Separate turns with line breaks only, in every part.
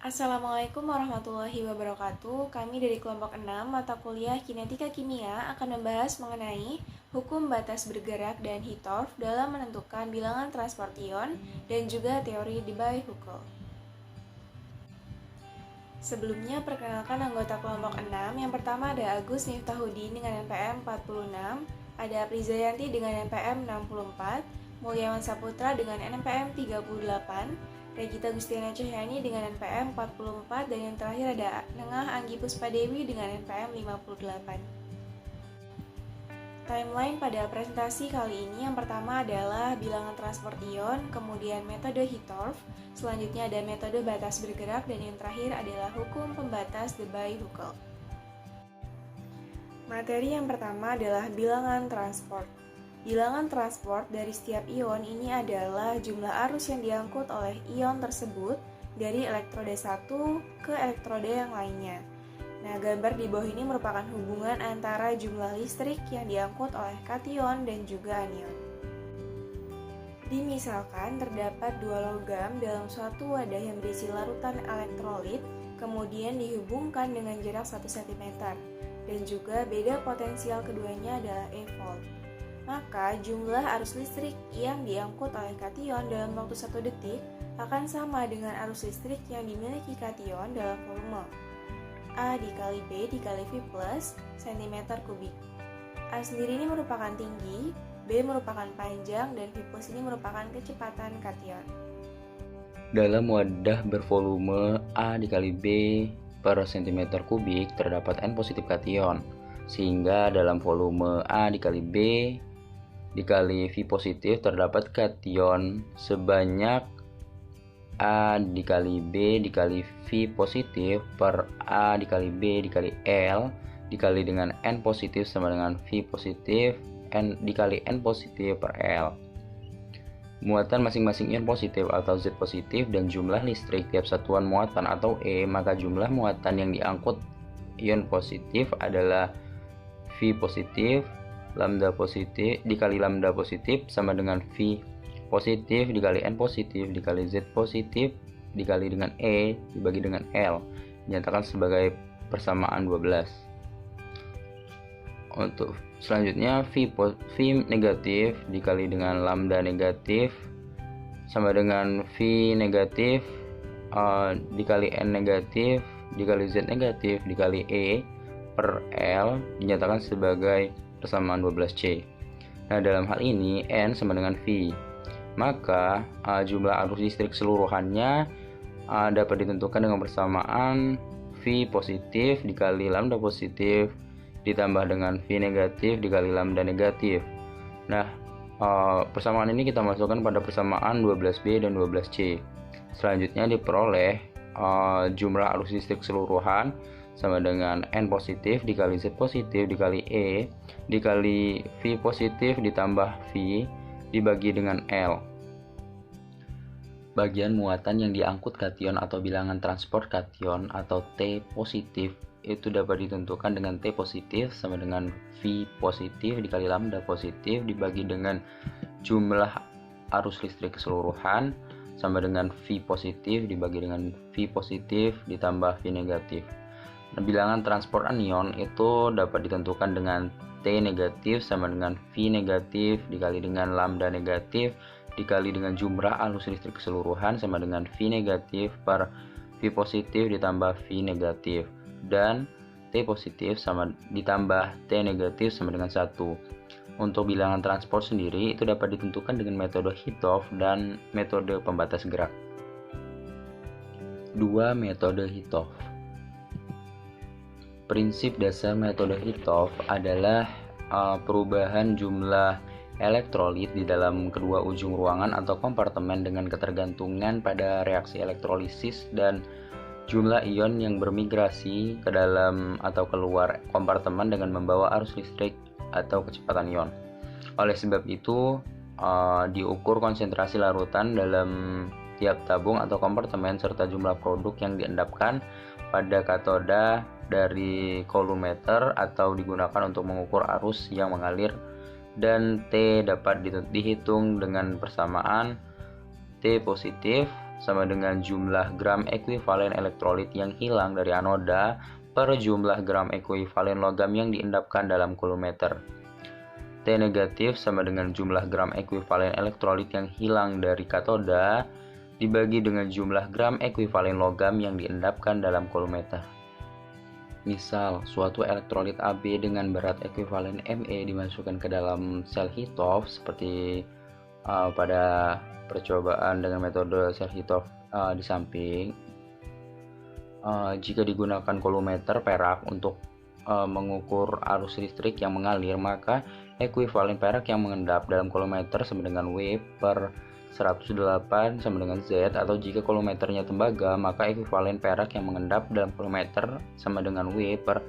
Assalamualaikum warahmatullahi wabarakatuh. Kami dari kelompok 6 mata kuliah Kinetika Kimia akan membahas mengenai hukum batas bergerak dan Hittorf dalam menentukan bilangan transport ion dan juga teori Debye-Huckel. Sebelumnya perkenalkan anggota kelompok 6. Yang pertama ada Agus Miftahudin dengan NPM 46, ada Prizayanti dengan NPM 64, Mulyawan Saputra dengan NPM 38, Regita Gustiana Cahyani dengan NPM 44, dan yang terakhir ada Nengah Anggi Puspadewi dengan NPM 58. Timeline pada presentasi kali ini yang pertama adalah bilangan transport ion, kemudian metode Hittorf, selanjutnya ada metode batas bergerak, dan yang terakhir adalah hukum pembatas Debye-Huckel. Materi yang pertama adalah bilangan transport. Bilangan transport dari setiap ion ini adalah jumlah arus yang diangkut oleh ion tersebut dari elektroda 1 ke elektroda yang lainnya. Nah, gambar di bawah ini merupakan hubungan antara jumlah listrik yang diangkut oleh kation dan juga anion. Dimisalkan terdapat dua logam dalam suatu wadah yang berisi larutan elektrolit, kemudian dihubungkan dengan jarak 1 cm, dan juga beda potensial keduanya adalah E volt. Maka jumlah arus listrik yang diangkut oleh kation dalam waktu 1 detik akan sama dengan arus listrik yang dimiliki kation dalam volume A dikali B dikali V plus cm kubik. A sendiri ini merupakan tinggi, B merupakan panjang, dan V plus ini merupakan kecepatan kation.
Dalam wadah bervolume A dikali B per cm kubik terdapat N positif kation, sehingga dalam volume A dikali B dikali V positif terdapat kation sebanyak A dikali B dikali V positif per A dikali B dikali L dikali dengan N positif sama dengan V positif N dikali N positif per L. Muatan masing-masing ion positif atau Z positif dan jumlah listrik tiap satuan muatan atau E, maka jumlah muatan yang diangkut ion positif adalah V positif lambda positif dikali lambda positif sama dengan V positif dikali N positif dikali Z positif dikali dengan E dibagi dengan L, dinyatakan sebagai persamaan 12. Untuk selanjutnya V negatif dikali dengan lambda negatif sama dengan V negatif dikali N negatif dikali Z negatif dikali E per L, dinyatakan sebagai persamaan 12C. Nah, dalam hal ini N sama dengan V, maka jumlah arus listrik seluruhannya dapat ditentukan dengan persamaan V positif dikali lambda positif ditambah dengan V negatif dikali lambda negatif. Nah, persamaan ini kita masukkan pada persamaan 12B dan 12C. Selanjutnya diperoleh jumlah arus listrik keseluruhan sama dengan N positif dikali Z positif dikali E dikali V positif ditambah V dibagi dengan L. Bagian muatan yang diangkut kation atau bilangan transport kation atau T positif itu dapat ditentukan dengan T positif sama dengan V positif dikali lambda positif dibagi dengan jumlah arus listrik keseluruhan sama dengan V positif dibagi dengan V positif ditambah V negatif. Nah, bilangan transport anion itu dapat ditentukan dengan T negatif sama dengan V negatif dikali dengan lambda negatif dikali dengan jumlah arus listrik keseluruhan sama dengan V negatif per V positif ditambah V negatif, dan T positif sama ditambah T negatif sama dengan 1. Untuk bilangan transport sendiri itu dapat ditentukan dengan metode Hittorf dan metode pembatas gerak. 2. Metode Hittorf. Prinsip dasar metode Hittorf adalah perubahan jumlah elektrolit di dalam kedua ujung ruangan atau kompartemen dengan ketergantungan pada reaksi elektrolisis dan jumlah ion yang bermigrasi ke dalam atau keluar kompartemen dengan membawa arus listrik atau kecepatan ion. Oleh sebab itu, diukur konsentrasi larutan dalam tiap tabung atau kompartemen serta jumlah produk yang diendapkan pada katoda dari kolumeter atau digunakan untuk mengukur arus yang mengalir, dan T dapat dihitung dengan persamaan T positif sama dengan jumlah gram ekuivalen elektrolit yang hilang dari anoda per jumlah gram ekuivalen logam yang diendapkan dalam kolometer. T negatif sama dengan jumlah gram ekuivalen elektrolit yang hilang dari katoda dibagi dengan jumlah gram ekuivalen logam yang diendapkan dalam kolometer. Misal, suatu elektrolit Ab dengan berat ekuivalen Me dimasukkan ke dalam sel Hitov seperti pada percobaan dengan metode sel Hitov di samping. Jika digunakan kolometer perak untuk mengukur arus listrik yang mengalir, maka ekuivalen perak yang mengendap dalam kolometer sama dengan W per 108 sama dengan Z, atau jika kolometernya tembaga, maka ekuivalen perak yang mengendap dalam kolometer sama dengan W per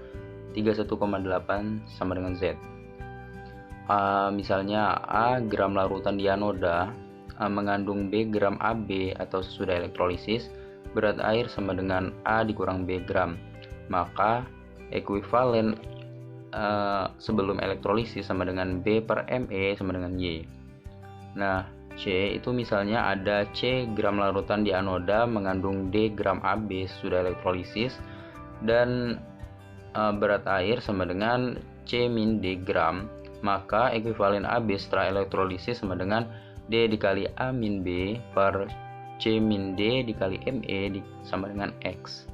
31,8 sama dengan Z. Misalnya A gram larutan di anoda mengandung B gram Ab atau sesudah elektrolisis, berat air sama dengan A dikurang B gram, maka ekuivalen sebelum elektrolisis sama dengan B per Me sama dengan Y. Nah, C itu misalnya ada C gram larutan di anoda mengandung D gram Ab sesudah elektrolisis, dan berat air sama dengan C min D gram, maka ekuivalen Ab setelah elektrolisis sama dengan D dikali A min B per C min D dikali Me sama dengan X.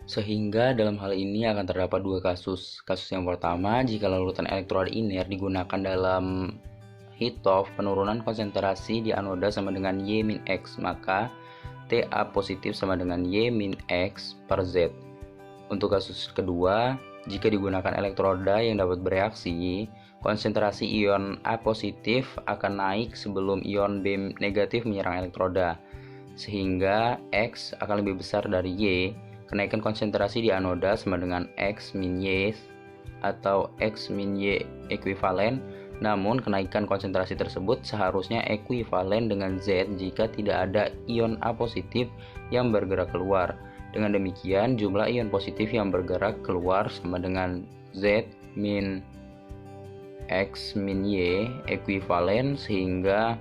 Sehingga dalam hal ini akan terdapat dua kasus. Kasus yang pertama, jika larutan elektroda iner digunakan dalam Hitov, penurunan konsentrasi di anoda sama dengan Y min X, maka Ta positif sama dengan Y min X per Z. Untuk kasus kedua, jika digunakan elektroda yang dapat bereaksi, konsentrasi ion A positif akan naik sebelum ion B negatif menyerang elektroda, sehingga X akan lebih besar dari Y. Kenaikan konsentrasi di anoda sama dengan X min Y atau X min Y ekuivalen, namun kenaikan konsentrasi tersebut seharusnya ekuivalen dengan Z jika tidak ada ion A positif yang bergerak keluar. Dengan demikian, jumlah ion positif yang bergerak keluar sama dengan Z min X min Y ekuivalen, sehingga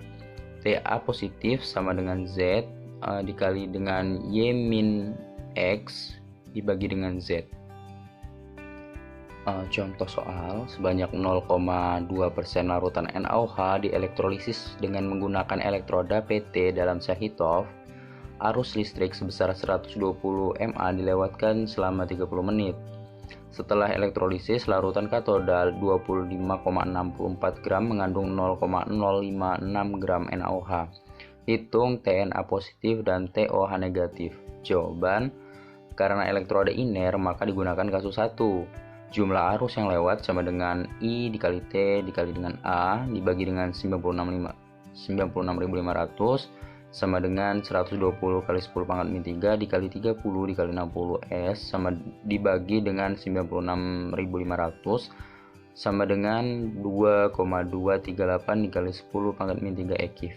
Ta positif sama dengan Z dikali dengan Y min X dibagi dengan Z. Contoh soal, sebanyak 0,2% larutan NaOH dielektrolisis dengan menggunakan elektroda PT dalam sel Hitov. Arus listrik sebesar 120 mA dilewatkan selama 30 menit. Setelah elektrolisis, larutan katoda 25,64 gram mengandung 0,056 gram NaOH. Hitung TNA positif dan TOH negatif. Jawaban, karena elektroda iner maka digunakan kasus 1. Jumlah arus yang lewat sama dengan I dikali T dikali dengan A dibagi dengan 96.500 sama dengan 120 kali 10 pangkat min 3 dikali 30 dikali 60 S sama dibagi dengan 96.500 sama dengan 2,238 dikali 10 pangkat min 3 ekif.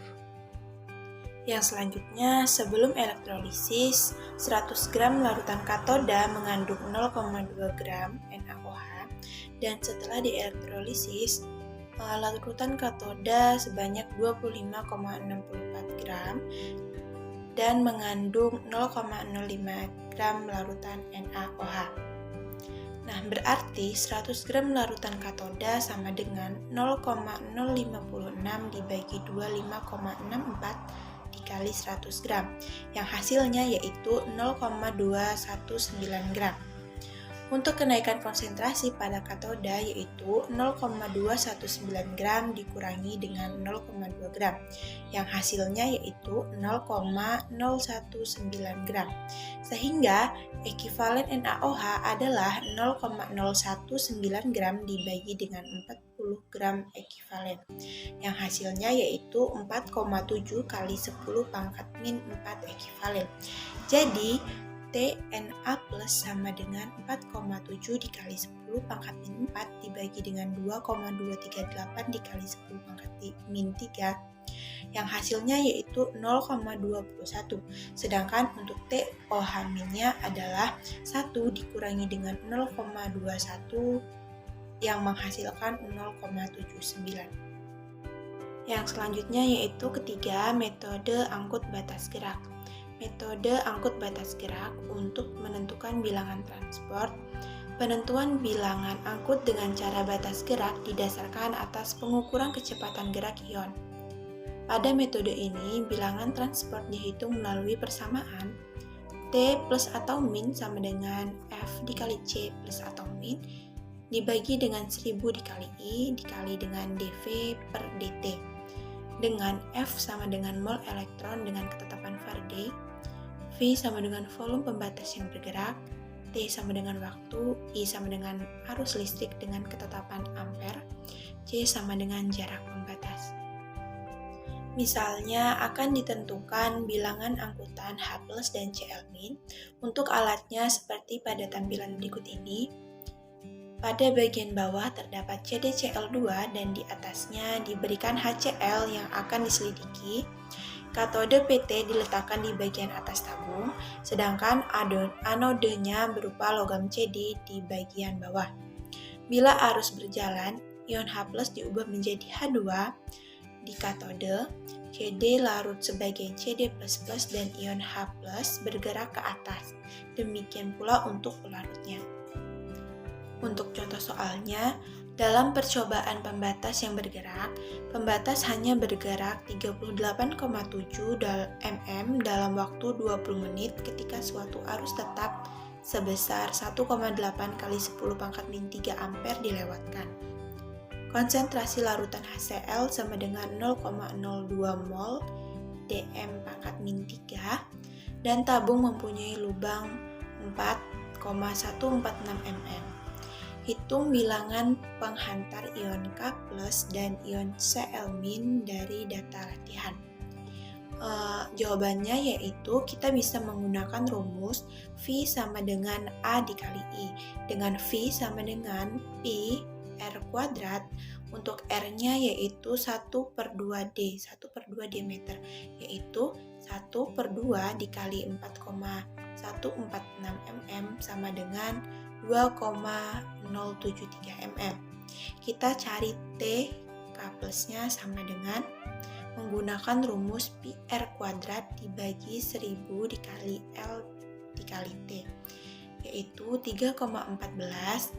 Yang selanjutnya, sebelum elektrolisis, 100 gram larutan katoda mengandung 0,2 gram NaOH, dan setelah dielektrolisis, larutan katoda sebanyak 25,64 gram dan mengandung 0,05 gram larutan NaOH. Nah, berarti 100 gram larutan katoda sama dengan 0,056 dibagi 25,64 dikali 100 gram, yang hasilnya yaitu 0,219 gram. Untuk kenaikan konsentrasi pada katoda yaitu 0,219 gram dikurangi dengan 0,2 gram, yang hasilnya yaitu 0,019 gram. Sehingga ekivalen NaOH adalah 0,019 gram dibagi dengan 40 gram ekivalen, yang hasilnya yaitu 4,7 kali 10 pangkat min 4 ekivalen. Jadi TNA plus sama dengan 4,7 dikali 10 pangkat min 4 dibagi dengan 2,238 dikali 10 pangkat min 3, yang hasilnya yaitu 0,21. Sedangkan untuk TOH minnya adalah 1 dikurangi dengan 0,21 yang menghasilkan 0,79. Yang selanjutnya yaitu ketiga, metode angkut batas gerak. Metode angkut batas gerak untuk menentukan bilangan transport. Penentuan bilangan angkut dengan cara batas gerak didasarkan atas pengukuran kecepatan gerak ion. Pada metode ini, bilangan transport dihitung melalui persamaan T plus atau min sama dengan F dikali C plus atau min dibagi dengan 1000 dikali I dikali dengan dV per dt, dengan F sama dengan mol elektron dengan ketetapan Faraday, V sama dengan volume pembatas yang bergerak, T sama dengan waktu, I sama dengan arus listrik dengan ketetapan ampere, C sama dengan jarak pembatas. Misalnya akan ditentukan bilangan angkutan H+ dan Cl- untuk alatnya seperti pada tampilan berikut ini. Pada bagian bawah terdapat CdCl2 dan di atasnya diberikan HCl yang akan diselidiki. Katode PT diletakkan di bagian atas tabung, sedangkan anodenya berupa logam Cd di bagian bawah. Bila arus berjalan, ion H+ diubah menjadi H2 di katode, Cd larut sebagai Cd++ dan ion H+ bergerak ke atas. Demikian pula untuk pelarutnya. Untuk contoh soalnya, dalam percobaan pembatas yang bergerak, pembatas hanya bergerak 38,7 mm dalam waktu 20 menit ketika suatu arus tetap sebesar 1,8 kali 10⁻³ ampere dilewatkan. Konsentrasi larutan HCl sama dengan 0,02 mol dm⁻⁻³ dan tabung mempunyai lubang 4,146 mm. Hitung bilangan penghantar ion K+ dan ion Cl- dari data latihan. Jawabannya yaitu kita bisa menggunakan rumus V sama dengan A dikali I, dengan V sama dengan Pi R kuadrat, untuk R-nya yaitu 1/2D, 1/2 diameter, yaitu 1/2 dikali 4,146 mm sama dengan 2,073 mm. Kita cari T K+-nya sama dengan menggunakan rumus Pi R kuadrat dibagi 1000 dikali L dikali T, yaitu 3,14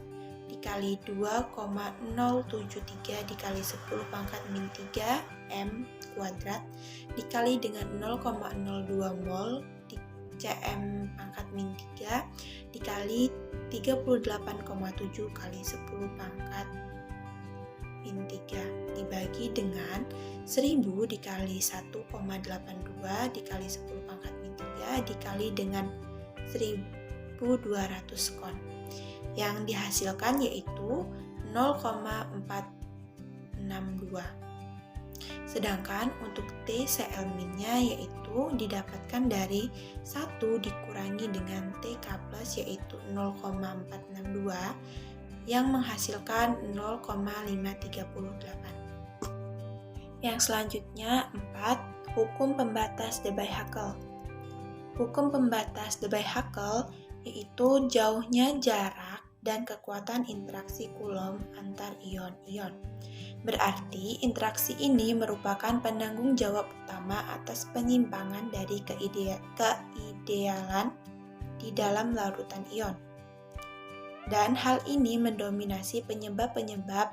dikali 2,073 dikali 10⁻⁻³ M kuadrat dikali dengan 0,02 mol di Cm⁻⁻³ dikali 38,7 kali 10⁻⁻³ dibagi dengan 1000 dikali 1,82 dikali 10⁻⁻³ dikali dengan 1200 kon. Yang dihasilkan yaitu 0,462. Sedangkan untuk T Cl-nya yaitu didapatkan dari 1 dikurangi dengan Tk+ yaitu 0,462 yang menghasilkan 0,538. Yang selanjutnya 4. Hukum pembatas Debye-Hückel. Hukum pembatas Debye-Hückel yaitu jauhnya jarak dan kekuatan interaksi Coulomb antar ion-ion. Berarti interaksi ini merupakan penanggung jawab utama atas penyimpangan dari keidealan di dalam larutan ion. Dan hal ini mendominasi penyebab-penyebab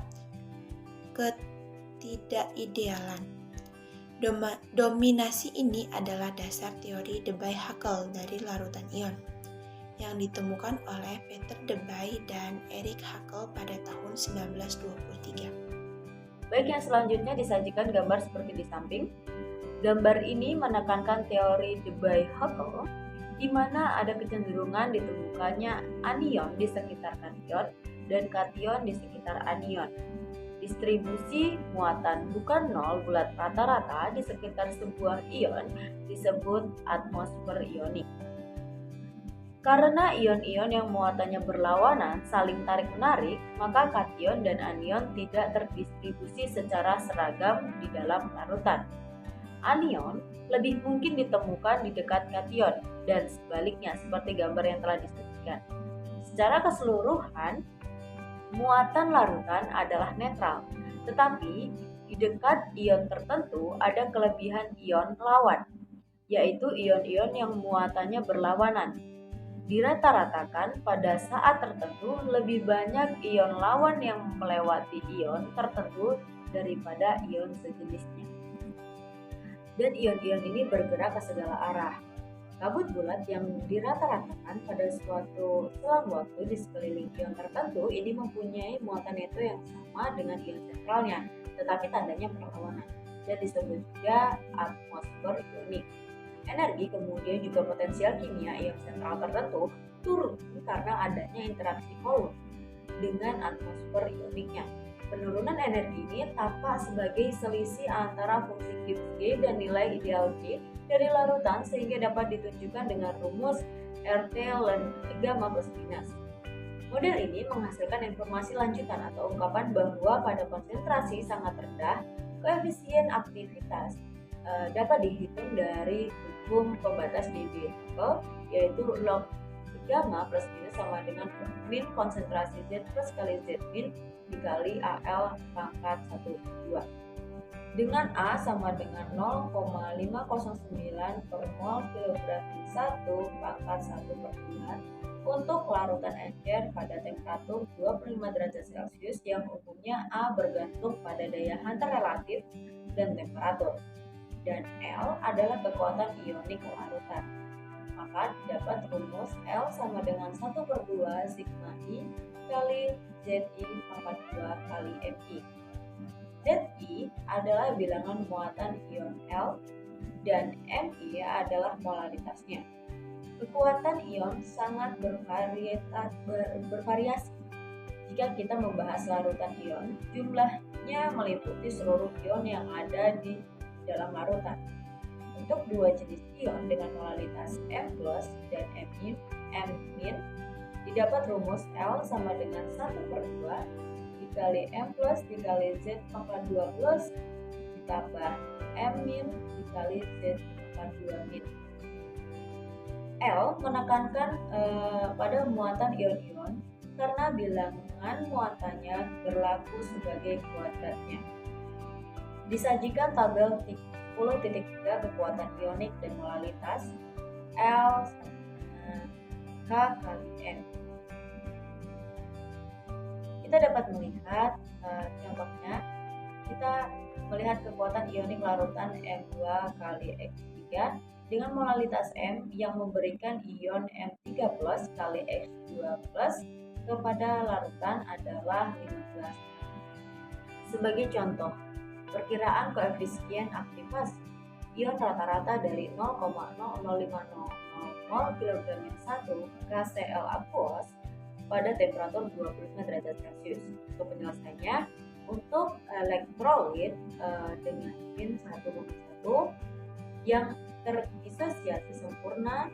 ketidakidealan. Dominasi ini adalah dasar teori Debye-Hückel dari larutan ion yang ditemukan oleh Peter Debye dan Erich Hückel pada tahun 1923.
Baik, yang selanjutnya disajikan gambar seperti di samping. Gambar ini menekankan teori Debye-Hückel, di mana ada kecenderungan ditemukannya anion di sekitar kation dan kation di sekitar anion. Distribusi muatan bukan nol bulat rata-rata di sekitar sebuah ion disebut atmosfer ionik. Karena ion-ion yang muatannya berlawanan saling tarik-menarik, maka kation dan anion tidak terdistribusi secara seragam di dalam larutan. Anion lebih mungkin ditemukan di dekat kation dan sebaliknya seperti gambar yang telah disajikan. Secara keseluruhan, muatan larutan adalah netral, tetapi Di dekat ion tertentu ada kelebihan ion lawan, yaitu ion-ion yang muatannya berlawanan. Dirata-ratakan pada saat tertentu lebih banyak ion lawan yang melewati ion tertentu daripada ion sejenisnya. Dan ion-ion ini bergerak ke segala arah. Kabut bulat yang dirata-ratakan pada suatu selang waktu di sekeliling ion tertentu ini mempunyai muatan neto yang sama dengan ion sentralnya, tetapi tandanya berlawanan, dan disebut juga atmosfer ionik. Energi kemudian juga potensial kimia ion sentral tertentu turun karena adanya interaksi Coulomb dengan atmosfer ioniknya. Penurunan energi ini tampak sebagai selisih antara fungsi Gibbs G dan nilai ideal G dari larutan sehingga dapat ditunjukkan dengan rumus RT ln gamma plus minus. Model ini menghasilkan informasi lanjutan atau ungkapan bahwa pada konsentrasi sangat rendah, koefisien aktivitas dapat dihitung dari hukum pembatas di Hubble, yaitu log gamma plus minus sama dengan min konsentrasi Z plus kali Z min dikali AL pangkat 1/2, dengan A sama dengan 0,509 per mol kilogram 1 pangkat 1/2 untuk larutan encer pada temperatur 25 derajat Celcius yang umumnya A bergantung pada daya hantar relatif dan temperatur, dan L adalah kekuatan ionik larutan. Maka dapat rumus L sama dengan 1/2 sigma I kali ZI pangkat 2 kali MI. ZI adalah bilangan muatan ion L dan MI adalah molaritasnya. Kekuatan ion sangat bervariasi. Jika kita membahas larutan ion, jumlahnya meliputi seluruh ion yang ada di dalam larutan. Untuk dua jenis ion dengan molaritas M+ dan M- didapat rumus L sama dengan 1/2 dikali M+ dikali Z pangkat 2 plus ditambah M- dikali Z pangkat 2 min. L menekankan pada muatan ion-ion karena bilangan muatannya berlaku sebagai kuadratnya. Disajikan tabel 10.3 kekuatan ionik dan molaritas L K kali M. Kita dapat melihat contohnya, kita melihat kekuatan ionik larutan M2 kali X3 dengan molaritas M yang memberikan ion M3+ kali X2+ kepada larutan adalah 15. Sebagai contoh, perkiraan koefisien aktivasi ion rata-rata dari 0,00500 mol kg/1 KCl aqueous pada temperatur 25 derajat Celcius. Untuk penyelesaiannya, untuk elektrolit dengan min 1,1 yang terdisosiasi sempurna,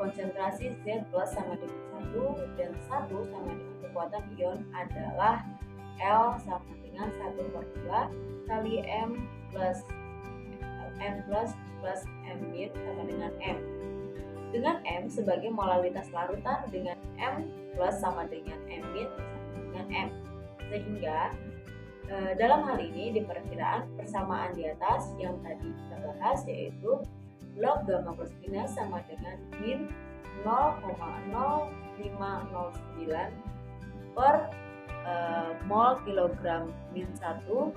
konsentrasi Z plus sama dengan 1 dan 1 sama dengan kekuatan ion adalah L sama dengan 1/2 kali M plus M min sama dengan M. Dengan M sebagai molaritas larutan, dengan M plus sama dengan M min sama dengan M. Sehingga dalam hal ini di perkiraan persamaan di atas yang tadi kita bahas, yaitu log gamma plus minus sama dengan min 0,0509 per mol kilogram min 1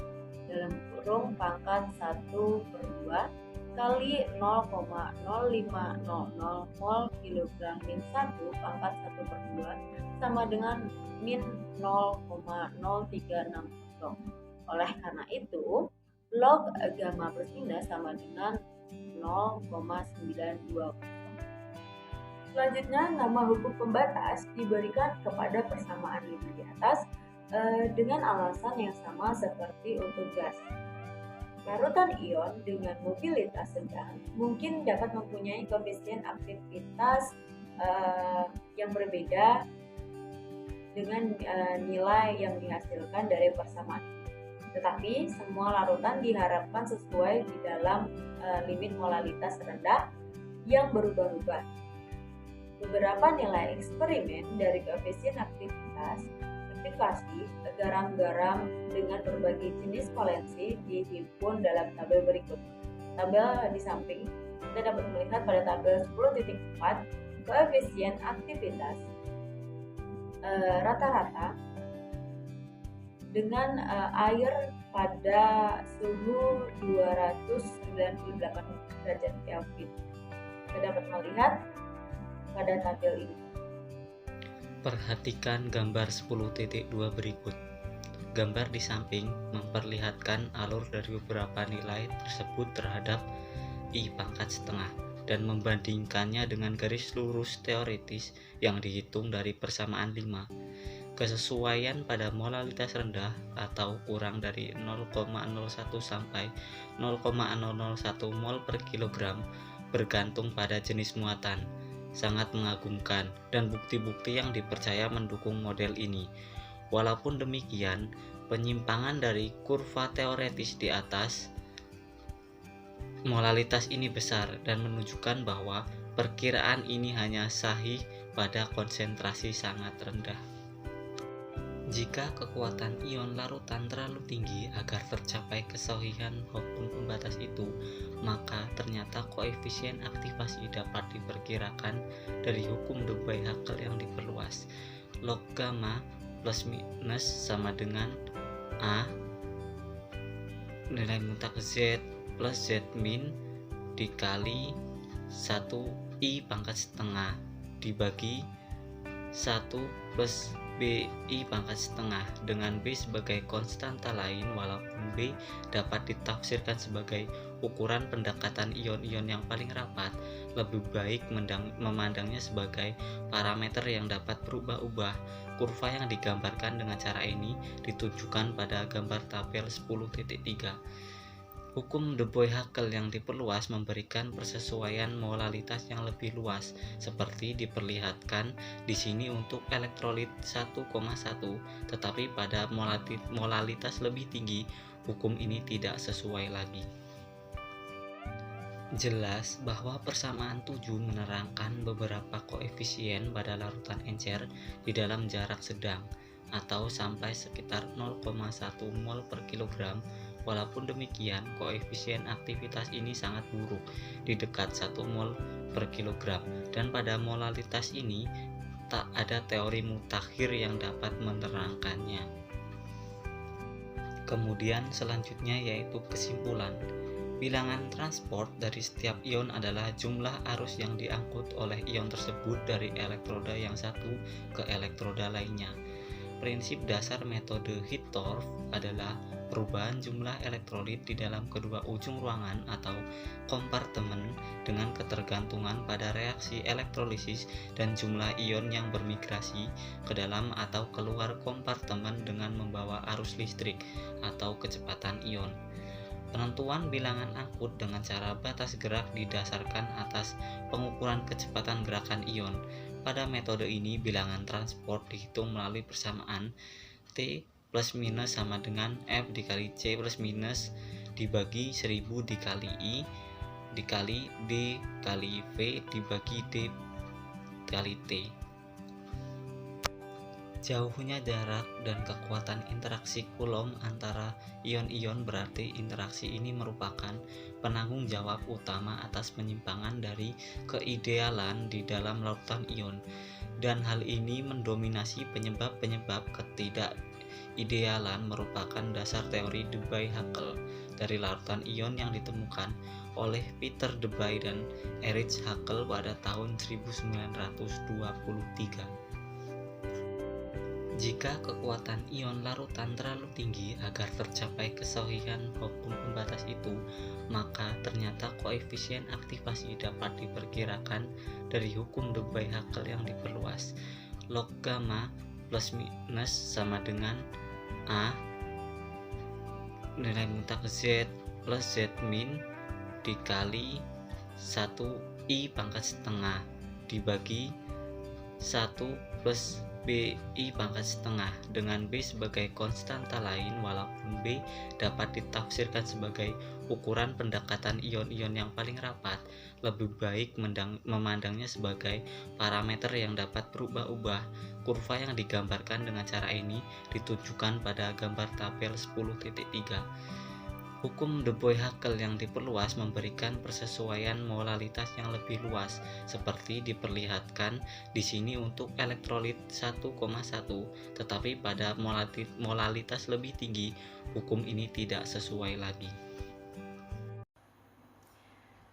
dalam kurung pangkat 1/2 kali 0,0500 mol kilogram min 1 pangkat 1/2 sama dengan min 0,0360. Oleh karena itu, log gamma plus minus sama dengan 0,920. Selanjutnya, nama hukum pembatas diberikan kepada persamaan lima di atas dengan alasan yang sama seperti untuk gas. Larutan ion dengan mobilitas sedang mungkin dapat mempunyai koefisien aktivitas yang berbeda dengan nilai yang dihasilkan dari persamaan. Tetapi semua larutan diharapkan sesuai di dalam limit molaritas rendah yang berubah-ubah. Beberapa nilai eksperimen dari koefisien aktivitas aktivasi garam-garam dengan berbagai jenis valensi dihimpun dalam tabel berikut. Tabel di samping, kita dapat melihat pada tabel 10.4 koefisien aktivitas rata-rata dengan air pada suhu 298 derajat Kelvin. Kita dapat melihat pada tabel ini.
Perhatikan gambar 10.2 berikut. Gambar di samping memperlihatkan alur dari beberapa nilai tersebut terhadap I pangkat setengah dan membandingkannya dengan garis lurus teoritis yang dihitung dari persamaan 5. Kesesuaian pada molalitas rendah atau kurang dari 0,01 sampai 0,001 mol per kilogram bergantung pada jenis muatan. Sangat mengagumkan dan bukti-bukti yang dipercaya mendukung model ini. Walaupun demikian, penyimpangan dari kurva teoretis di atas molalitas ini besar dan menunjukkan bahwa perkiraan ini hanya sahih pada konsentrasi sangat rendah. Jika kekuatan ion larutan terlalu tinggi agar tercapai kesahihan hukum pembatas itu, maka ternyata koefisien aktivasi dapat diperkirakan dari hukum Debye-Hückel yang diperluas. Log gamma plus minus sama dengan A nilai mutak Z plus Z min dikali 1 I pangkat setengah dibagi 1 plus BI pangkat setengah dengan B sebagai konstanta lain, walaupun B dapat ditafsirkan sebagai ukuran pendekatan ion-ion yang paling rapat, lebih baik memandangnya sebagai parameter yang dapat berubah-ubah. Kurva yang digambarkan dengan cara ini ditunjukkan pada gambar tabel 10.3. Hukum Debye-Hückel yang diperluas memberikan persesuaian molalitas yang lebih luas, seperti diperlihatkan di sini untuk elektrolit 1,1, tetapi pada molalitas lebih tinggi, hukum ini tidak sesuai lagi. Jelas bahwa persamaan 7 menerangkan beberapa koefisien pada larutan encer di dalam jarak sedang, atau sampai sekitar 0,1 mol per kilogram. Walaupun demikian, koefisien aktivitas ini sangat buruk di dekat 1 mol per kilogram, dan pada molalitas ini tak ada teori mutakhir yang dapat menerangkannya. Kemudian selanjutnya yaitu kesimpulan. Bilangan transport dari setiap ion adalah jumlah arus yang diangkut oleh ion tersebut dari elektroda yang satu ke elektroda lainnya. Prinsip dasar metode Hittorf adalah perubahan jumlah elektrolit di dalam kedua ujung ruangan atau kompartemen dengan ketergantungan pada reaksi elektrolisis dan jumlah ion yang bermigrasi ke dalam atau keluar kompartemen dengan membawa arus listrik atau kecepatan ion. Penentuan bilangan angkut dengan cara batas gerak didasarkan atas pengukuran kecepatan gerakan ion. Pada metode ini, bilangan transport dihitung melalui persamaan T plus minus sama dengan F dikali C plus minus dibagi 1000 dikali I dikali D kali V dibagi D kali T. Jauhnya jarak dan kekuatan interaksi Coulomb antara ion-ion berarti interaksi ini merupakan penanggung jawab utama atas penyimpangan dari keidealan di dalam larutan ion, dan hal ini mendominasi penyebab-penyebab ketidakidealan merupakan dasar teori Debye-Hückel dari larutan ion yang ditemukan oleh Peter Debye dan Erich Hückel pada tahun 1923. Jika kekuatan ion larutan terlalu tinggi agar tercapai kesahihan hukum pembatas itu, maka ternyata koefisien aktivasi dapat diperkirakan dari hukum Debye-Hückel yang diperluas. Log gamma plus minus sama dengan A nilai mutak Z plus Z min dikali 1 I pangkat setengah dibagi 1 plus BI pangkat setengah dengan B sebagai konstanta lain, walaupun B dapat ditafsirkan sebagai ukuran pendekatan ion-ion yang paling rapat, lebih baik memandangnya sebagai parameter yang dapat berubah-ubah. Kurva yang digambarkan dengan cara ini ditunjukkan pada gambar tabel 10.3. Hukum de Broglie-Haskell yang diperluas memberikan persesuaian molalitas yang lebih luas, seperti diperlihatkan di sini untuk elektrolit 1,1, tetapi pada molalitas lebih tinggi, hukum ini tidak sesuai lagi.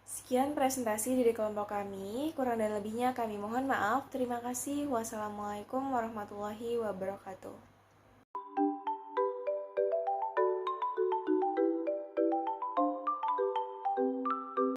Sekian presentasi dari kelompok kami, kurang dan lebihnya kami mohon maaf. Terima kasih. Wassalamualaikum warahmatullahi wabarakatuh.